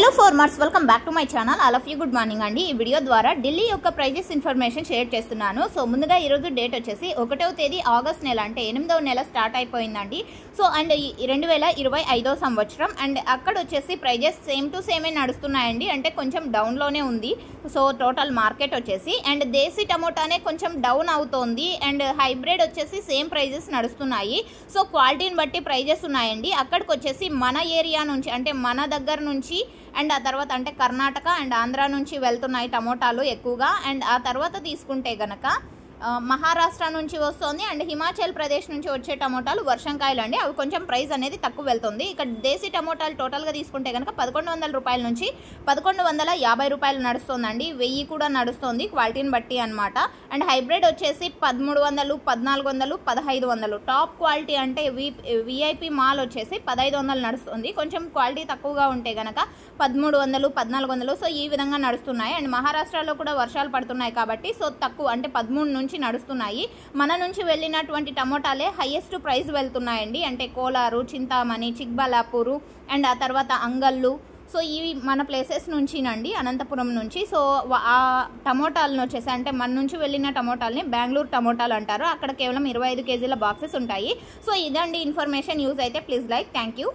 Hello farmers, welcome back to my channel. All of you good morning అండి. ఈ video ద్వారా ఢిల్లీ యొక్క prices information share చేస్తున్నాను. So ముందుగా ఈరోజు డేట్ వచ్చేసి 1వ తేదీ ఆగస్ట్ నెల, అంటే 8వ నెల స్టార్ట్ అయిపోయిందండి. సో అండ్ 2025వ సంవత్సరం. అండ్ అక్కడ వచ్చేసి ప్రైజెస్ సేమ్ టు సేమే నడుస్తున్నాయండి, అంటే కొంచెం డౌన్లోనే ఉంది. సో టోటల్ మార్కెట్ వచ్చేసి అండ్ దేశీ టమోటానే కొంచెం డౌన్ అవుతోంది. అండ్ హైబ్రిడ్ వచ్చేసి సేమ్ ప్రైజెస్ నడుస్తున్నాయి. సో క్వాలిటీని బట్టి ప్రైజెస్ ఉన్నాయండి. అక్కడికి వచ్చేసి మన ఏరియా నుంచి, అంటే మన దగ్గర నుంచి అండ్ ఆ తర్వాత అంటే కర్ణాటక అండ్ ఆంధ్ర నుంచి వెళ్తున్నాయి టమోటాలు ఎక్కువగా. అండ్ ఆ తర్వాత తీసుకుంటే గనక మహారాష్ట్ర నుంచి వస్తుంది అండ్ హిమాచల్ ప్రదేశ్ నుంచి వచ్చే టమోటాలు వర్షంకాయలు అండి. అవి కొంచెం ప్రైస్ అనేది తక్కువ వెళ్తుంది. ఇక్కడ దేశీ టమోటాలు టోటల్గా తీసుకుంటే కనుక 1100 రూపాయల నుంచి 1150 రూపాయలు నడుస్తుందండి. 1000 కూడా నడుస్తుంది క్వాలిటీని బట్టి అనమాట. అండ్ హైబ్రిడ్ వచ్చేసి 1300, 1400, 1500. టాప్ క్వాలిటీ అంటే విఐపి మాల్ వచ్చేసి 1500 నడుస్తుంది. కొంచెం క్వాలిటీ తక్కువగా ఉంటే కనుక 1300, 1400. సో ఈ విధంగా నడుస్తున్నాయి. అండ్ మహారాష్ట్రలో కూడా వర్షాలు పడుతున్నాయి కాబట్టి సో తక్కువ అంటే 13 నుంచి నడుస్తున్నాయి. మన నుంచి వెళ్ళినటువంటి టమోటాలే హైయెస్ట్ ప్రైస్ వెళ్తున్నాయండి. అంటే కోలారు, చింతామణి, చిక్బలాపూరు అండ్ ఆ తర్వాత అంగళ్ళు. సో ఇవి మన ప్లేసెస్ నుంచినండి, అనంతపురం నుంచి. సో ఆ టమోటాలను వచ్చేసి అంటే మన నుంచి వెళ్ళిన టమోటాలని బెంగళూరు టమోటాలు అంటారు. అక్కడ కేవలం 25 కేజీల బాక్సెస్ ఉంటాయి. సో ఇదండి ఇన్ఫర్మేషన్. యూజ్ అయితే ప్లీజ్ లైక్. Thank you.